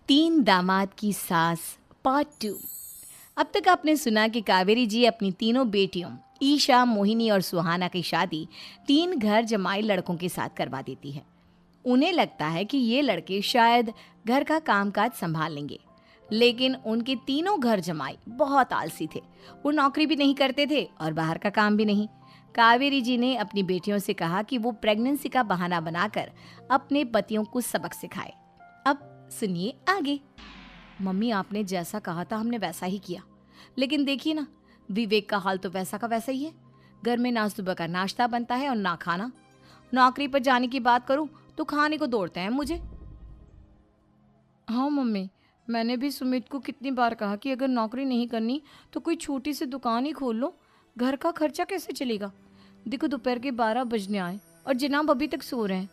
तीन दामाद की सास पार्ट 2। अब तक आपने सुना कि कावेरी जी अपनी तीनों बेटियों ईशा, मोहिनी और सुहाना की शादी तीन घर जमाई लड़कों के साथ करवा देती है। उन्हें लगता है कि ये लड़के शायद घर का कामकाज संभाल लेंगे, लेकिन उनके तीनों घर जमाई बहुत आलसी थे। वो नौकरी भी नहीं करते थे और बाहर का काम भी नहीं। कावेरी जी ने अपनी बेटियों से कहा कि वो प्रेगनेंसी का बहाना बनाकर अपने पतियों को सबक सिखाए। अब सुनिए आगे। मम्मी, आपने जैसा कहा था हमने वैसा ही किया, लेकिन देखिए ना, विवेक का हाल तो वैसा का वैसा ही है। घर में ना सुबह का नाश्ता बनता है और ना खाना। नौकरी पर जाने की बात करूं तो खाने को दौड़ते हैं मुझे। हाँ मम्मी, मैंने भी सुमित को कितनी बार कहा कि अगर नौकरी नहीं करनी तो कोई छोटी सी दुकान ही खोल लो। घर का खर्चा कैसे चलेगा? देखो, दोपहर के 12 बजने आए और जनाब अभी तक सो रहे हैं।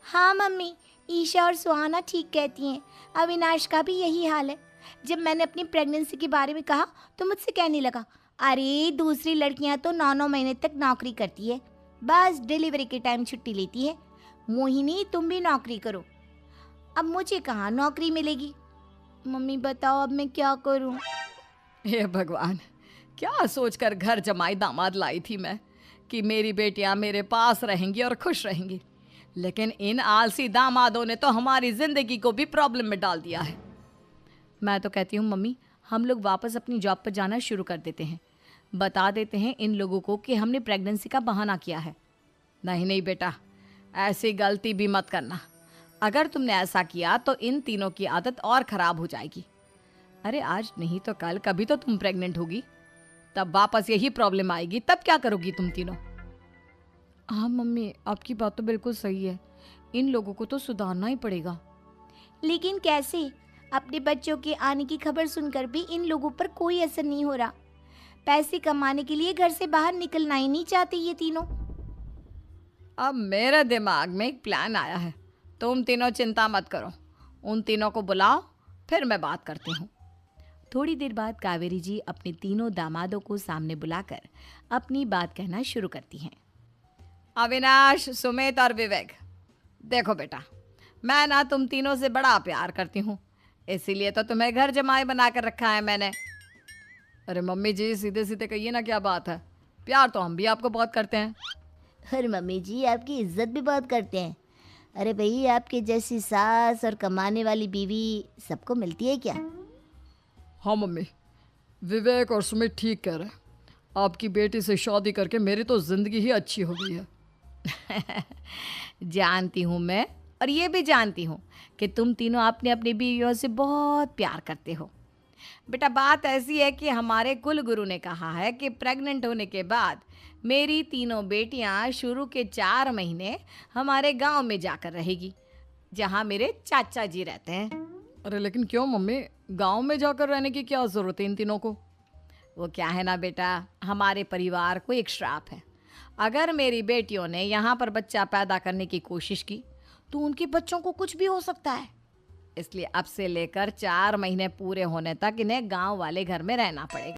हाँ मम्मी, ईशा और सुहाना ठीक कहती हैं। अविनाश का भी यही हाल है। जब मैंने अपनी प्रेगनेंसी के बारे में कहा तो मुझसे कहने लगा, अरे दूसरी लड़कियां तो 9-9 महीने तक नौकरी करती है, बस डिलीवरी के टाइम छुट्टी लेती है। मोहिनी, तुम भी नौकरी करो। अब मुझे कहाँ नौकरी मिलेगी? मम्मी बताओ, अब मैं क्या करूँ? हे भगवान, क्या सोचकर घर जमाई दामाद लाई थी मैं कि मेरी बेटियां मेरे पास रहेंगी और खुश रहेंगी, लेकिन इन आलसी दामादों ने तो हमारी जिंदगी को भी प्रॉब्लम में डाल दिया है। मैं तो कहती हूँ मम्मी, हम लोग वापस अपनी जॉब पर जाना शुरू कर देते हैं। बता देते हैं इन लोगों को कि हमने प्रेगनेंसी का बहाना किया है। नहीं नहीं बेटा, ऐसी गलती भी मत करना। अगर तुमने ऐसा किया तो इन तीनों की आदत और ख़राब हो जाएगी। अरे आज नहीं तो कल कभी तो तुम प्रेग्नेंट होगी, तब वापस यही प्रॉब्लम आएगी। तब क्या करोगी तुम तीनों? हाँ मम्मी, आपकी बात तो बिल्कुल सही है। इन लोगों को तो सुधारना ही पड़ेगा। लेकिन कैसे? अपने बच्चों के आने की खबर सुनकर भी इन लोगों पर कोई असर नहीं हो रहा। पैसे कमाने के लिए घर से बाहर निकलना ही नहीं चाहते ये तीनों। अब मेरे दिमाग में एक प्लान आया है। तुम तीनों चिंता मत करो, उन तीनों को बुलाओ, फिर मैं बात करती हूँ। थोड़ी देर बाद कावेरी जी अपने तीनों दामादों को सामने बुलाकर अपनी बात कहना शुरू करती हैं। अविनाश, सुमित और विवेक, देखो बेटा, मैं ना तुम तीनों से बड़ा प्यार करती हूँ, इसीलिए तो तुम्हें घर जमाई बना कर रखा है मैंने। अरे मम्मी जी, सीधे सीधे कहिए ना, क्या बात है? प्यार तो हम भी आपको बहुत करते हैं। अरे मम्मी जी, आपकी इज्जत भी बहुत करते हैं। अरे भाई, आपके जैसी सास और कमाने वाली बीवी सबको मिलती है क्या? हाँ मम्मी, विवेक और सुमित ठीक कह रहे हैं। आपकी बेटी से शादी करके मेरी तो ज़िंदगी ही अच्छी हो गई है। जानती हूँ मैं, और ये भी जानती हूँ कि तुम तीनों अपने अपनी बीवियों से बहुत प्यार करते हो। बेटा, बात ऐसी है कि हमारे कुल गुरु ने कहा है कि प्रेग्नेंट होने के बाद मेरी तीनों बेटियां शुरू के 4 महीने हमारे गांव में जाकर रहेगी, जहां मेरे चाचा जी रहते हैं। अरे लेकिन क्यों मम्मी, गांव में जाकर रहने की क्या ज़रूरत है इन तीनों को? वो क्या है ना बेटा, हमारे परिवार को एक श्राप है। अगर मेरी बेटियों ने यहाँ पर बच्चा पैदा करने की कोशिश की तो उनके बच्चों को कुछ भी हो सकता है। इसलिए अब से लेकर 4 महीने पूरे होने तक इन्हें गांव वाले घर में रहना पड़ेगा।